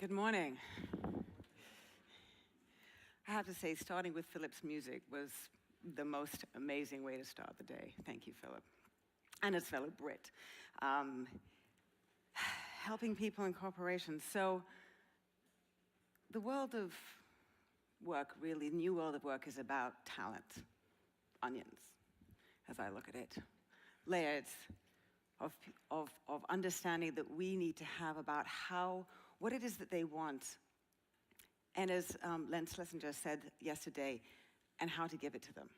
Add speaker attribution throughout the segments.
Speaker 1: Good morning. I have to say, starting with Philip's music was the most amazing way to start the day. Thank you, Philip. And his fellow Brit. Helping people in corporations. So the world of work, really, the new world of work is about talent. Onions, as I look at it. Layers of understanding that we need to have about what it is that they want. And as Len Schlesinger said yesterday, and how to give it to them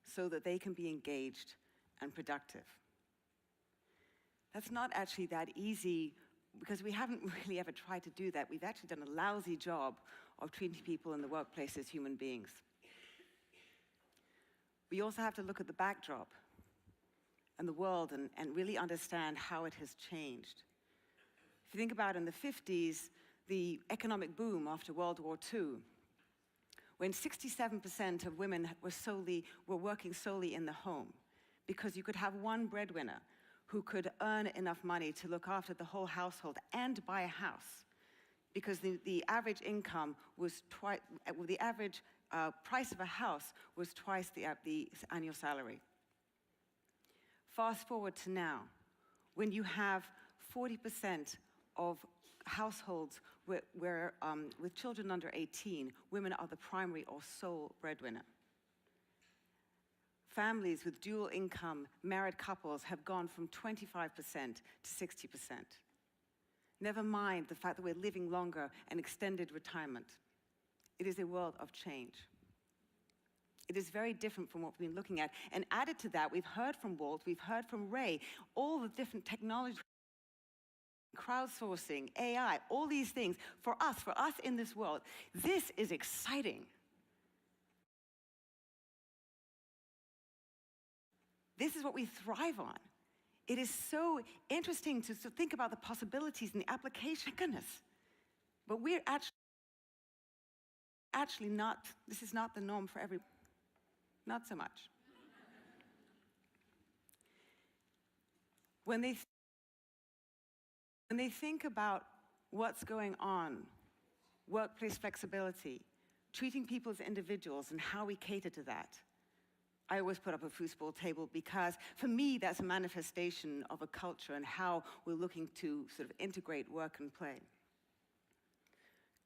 Speaker 1: so that they can be engaged and productive. That's not actually that easy because we haven't really ever tried to do that. We've actually done a lousy job of treating people in the workplace as human beings. We also have to look at the backdrop and the world and really understand how it has changed. If you think about in the 50s, the economic boom after World War II, when 67% of women were working solely in the home, because you could have one breadwinner who could earn enough money to look after the whole household and buy a house, because the average income was twice, the average price of a house was twice the annual salary. Fast forward to now, when you have 40% of households with children under 18, women are the primary or sole breadwinner. Families with dual income, married couples have gone from 25% to 60%. Never mind the fact that we're living longer and extended retirement. It is a world of change. It is very different from what we've been looking at. And added to that, we've heard from Walt, we've heard from Ray, all the different technologies, crowdsourcing, AI, all these things. For us in this world, this is exciting. This is what we thrive on. It is so interesting to think about the possibilities and the application. Goodness. But we're actually not, this is not the norm for everyone. Not so much. When they think about what's going on, workplace flexibility, treating people as individuals and how we cater to that, I always put up a foosball table because, for me, that's a manifestation of a culture and how we're looking to sort of integrate work and play.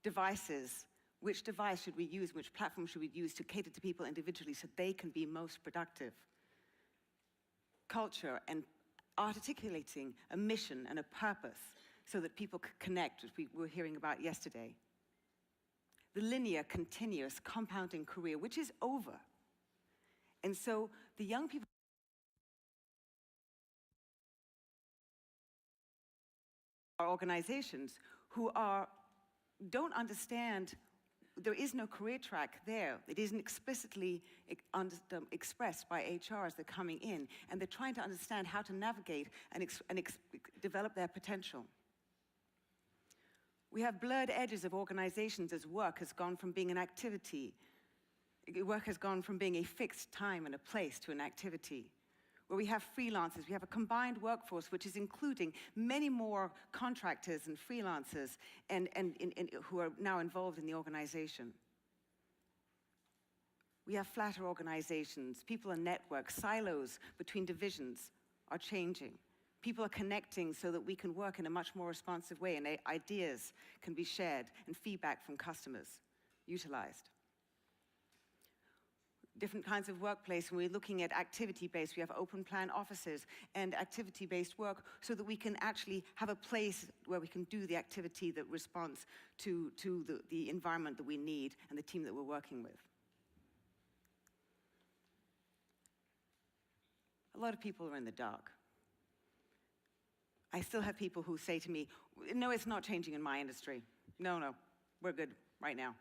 Speaker 1: Devices. Which device should we use? Which platform should we use to cater to people individually so they can be most productive? Culture and articulating a mission and a purpose so that people can connect, which we were hearing about yesterday. The linear, continuous, compounding career, which is over. And so the young people are organizations who don't understand there is no career track there. It isn't explicitly expressed by HR as they're coming in, and they're trying to understand how to navigate and develop their potential. We have blurred edges of organizations as work has gone from being an activity. Work has gone from being a fixed time and a place to an activity. Where we have freelancers, we have a combined workforce which is including many more contractors and freelancers who are now involved in the organization. We have flatter organizations, people in networks, silos between divisions are changing. People are connecting so that we can work in a much more responsive way and ideas can be shared and feedback from customers utilized. Different kinds of workplace, when we're looking at activity-based, we have open plan offices and activity-based work so that we can actually have a place where we can do the activity that responds to the environment that we need and the team that we're working with. A lot of people are in the dark. I still have people who say to me, no, it's not changing in my industry. No, we're good right now.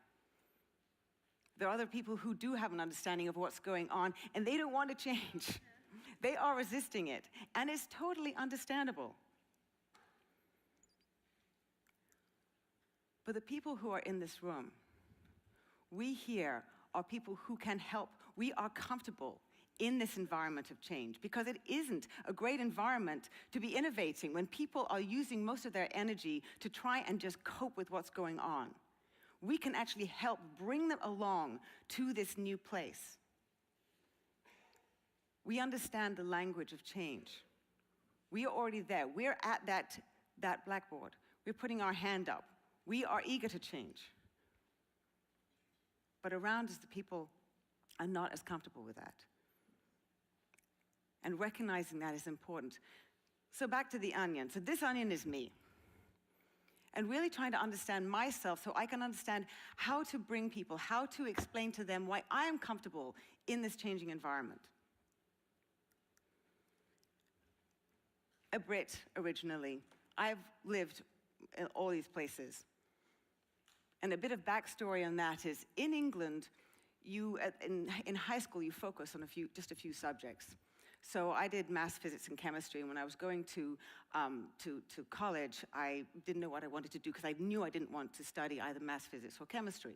Speaker 1: There are other people who do have an understanding of what's going on, and they don't want to change. They are resisting it, and it's totally understandable. But the people who are in this room, we here are people who can help. We are comfortable in this environment of change, because it isn't a great environment to be innovating when people are using most of their energy to try and just cope with what's going on. We can actually help bring them along to this new place. We understand the language of change. We are already there. We're at that blackboard. We're putting our hand up. We are eager to change. But around us, the people are not as comfortable with that. And recognizing that is important. So back to the onion. So this onion is me. And really trying to understand myself so I can understand how to bring people, how to explain to them why I am comfortable in this changing environment. A Brit originally. I've lived in all these places. And a bit of backstory on that is, in England, in high school, you focus on just a few subjects. So I did maths, physics, and chemistry, and when I was going to college, I didn't know what I wanted to do because I knew I didn't want to study either maths, physics, or chemistry.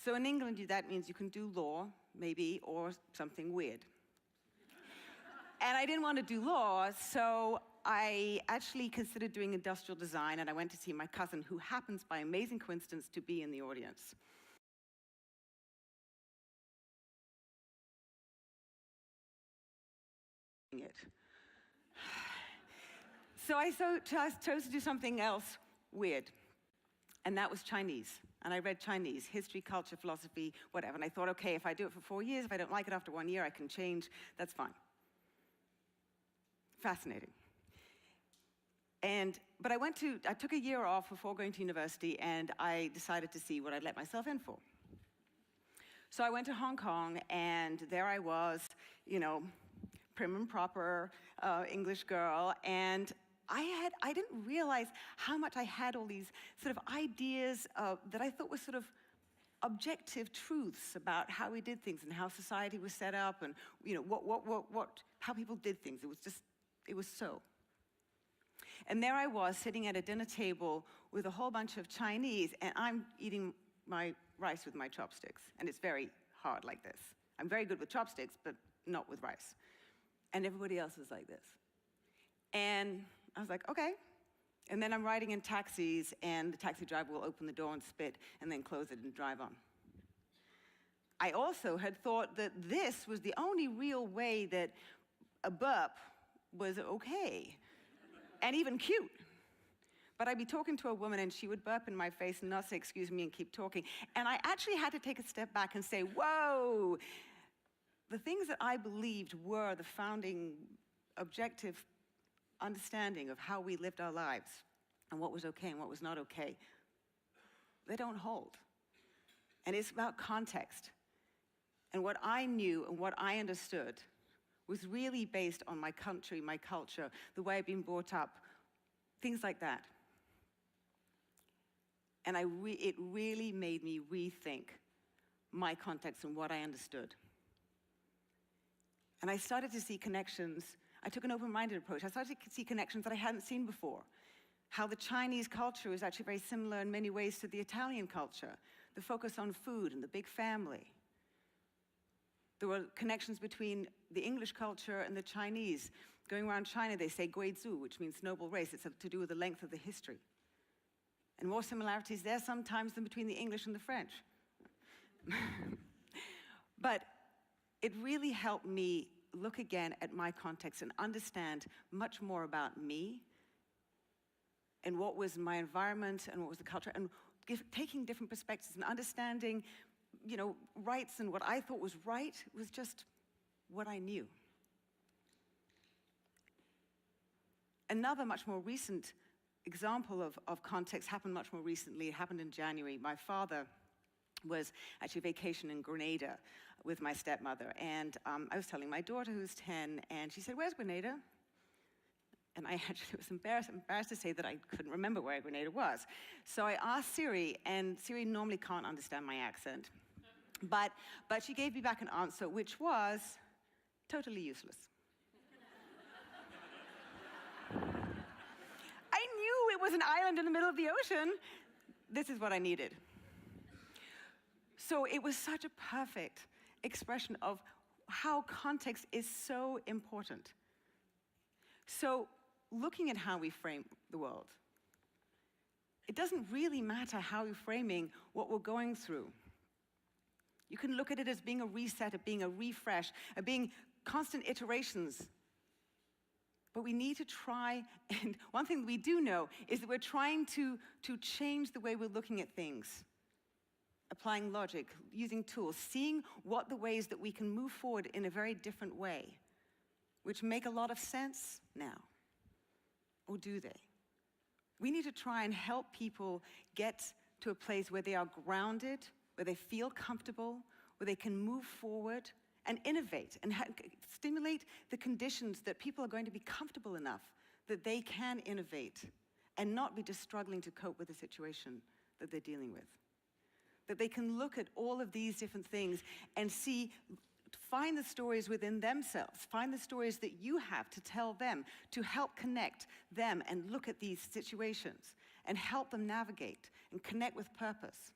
Speaker 1: So in England, that means you can do law, maybe, or something weird. And I didn't want to do law, so I actually considered doing industrial design, and I went to see my cousin, who happens, by amazing coincidence, to be in the audience. So I chose to do something else weird, and that was Chinese. And I read Chinese, history, culture, philosophy, whatever. And I thought, okay, if I do it for 4 years, if I don't like it after 1 year, I can change. That's fine. Fascinating. But I took a year off before going to university, and I decided to see what I'd let myself in for. So I went to Hong Kong, and there I was, prim and proper English girl, and I didn't realize how much I had all these sort of ideas that I thought were sort of objective truths about how we did things and how society was set up, and how people did things. It was so. And there I was sitting at a dinner table with a whole bunch of Chinese, and I'm eating my rice with my chopsticks, and it's very hard like this. I'm very good with chopsticks, but not with rice. And everybody else is like this. And I was like, okay. And then I'm riding in taxis, and the taxi driver will open the door and spit, and then close it and drive on. I also had thought that this was the only real way that a burp was okay, and even cute. But I'd be talking to a woman, and she would burp in my face and not say, excuse me, and keep talking. And I actually had to take a step back and say, whoa, the things that I believed were the founding objective understanding of how we lived our lives and what was okay and what was not okay, they don't hold. And it's about context. And what I knew and what I understood was really based on my country, my culture, the way I've been brought up, things like that. And it really made me rethink my context and what I understood. And I started to see connections. I took an open-minded approach. I started to see connections that I hadn't seen before. How the Chinese culture is actually very similar in many ways to the Italian culture. The focus on food and the big family. There were connections between the English culture and the Chinese. Going around China, they say guizhu, which means noble race. It's to do with the length of the history. And more similarities there sometimes than between the English and the French. But it really helped me look again at my context and understand much more about me and what was my environment and what was the culture, and taking different perspectives and understanding, rights, and what I thought was right was just what I knew. Another much more recent example of context happened much more recently. It happened in January. My father was actually vacation in Grenada with my stepmother. And I was telling my daughter, who's 10, and she said, "Where's Grenada?" And I actually was embarrassed to say that I couldn't remember where Grenada was. So I asked Siri, and Siri normally can't understand my accent. But she gave me back an answer, which was totally useless. I knew it was an island in the middle of the ocean. This is what I needed. So it was such a perfect expression of how context is so important. So looking at how we frame the world, it doesn't really matter how you're framing what we're going through. You can look at it as being a reset, of being a refresh, of being constant iterations. But we need to try, and one thing we do know is that we're trying to change the way we're looking at things. Applying logic, using tools, seeing what the ways that we can move forward in a very different way, which make a lot of sense now. Or do they? We need to try and help people get to a place where they are grounded, where they feel comfortable, where they can move forward and innovate and stimulate the conditions that people are going to be comfortable enough that they can innovate and not be just struggling to cope with the situation that they're dealing with. That they can look at all of these different things and find the stories within themselves, find the stories that you have to tell them, to help connect them and look at these situations and help them navigate and connect with purpose.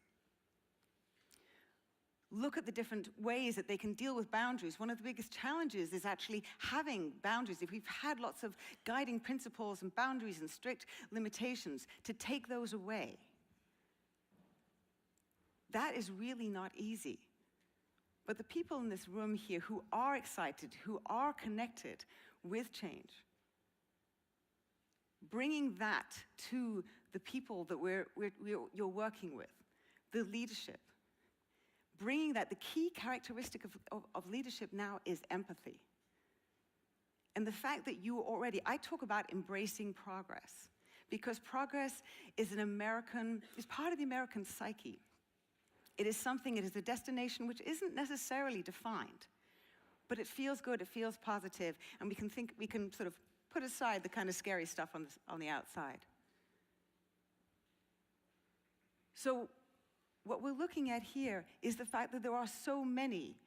Speaker 1: Look at the different ways that they can deal with boundaries. One of the biggest challenges is actually having boundaries. If we've had lots of guiding principles and boundaries and strict limitations, to take those away. That is really not easy. But the people in this room here who are excited, who are connected with change, bringing that to the people that you're working with, the leadership, bringing that, the key characteristic of leadership now is empathy. And the fact that I talk about embracing progress, because progress is part of the American psyche. It is a destination which isn't necessarily defined, but it feels good, it feels positive, and we can sort of put aside the kind of scary stuff on the outside. So what we're looking at here is the fact that there are so many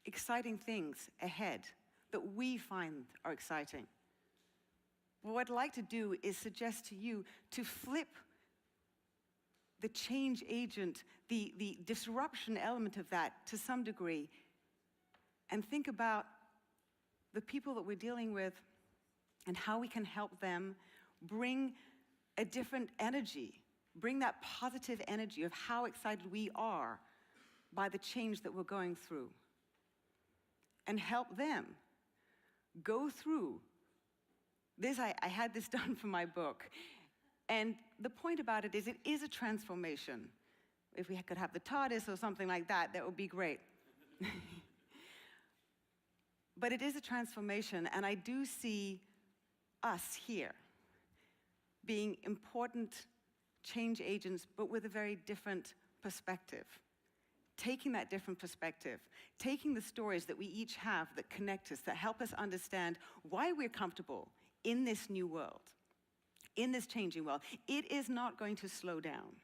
Speaker 1: exciting things ahead that we find are exciting. What I'd like to do is suggest to you to flip the change agent, the disruption element of that to some degree, and think about the people that we're dealing with and how we can help them bring a different energy, bring that positive energy of how excited we are by the change that we're going through, and help them go through this. I had this done for my book. And the point about it is a transformation. If we could have the TARDIS or something like that, that would be great. But it is a transformation, and I do see us here being important change agents, but with a very different perspective. Taking that different perspective, taking the stories that we each have that connect us, that help us understand why we're comfortable in this new world. In this changing world, it is not going to slow down.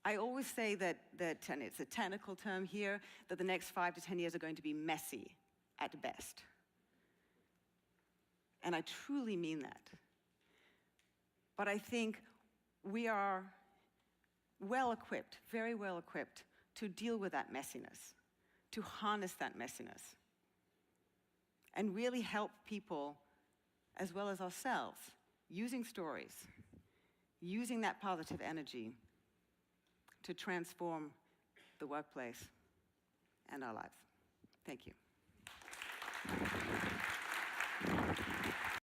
Speaker 1: I always say that and it's a technical term here, that the next 5 to 10 years are going to be messy at best. And I truly mean that. But I think we are well-equipped, very well-equipped, to deal with that messiness, to harness that messiness, and really help people as well as ourselves, using stories, using that positive energy to transform the workplace and our lives. Thank you.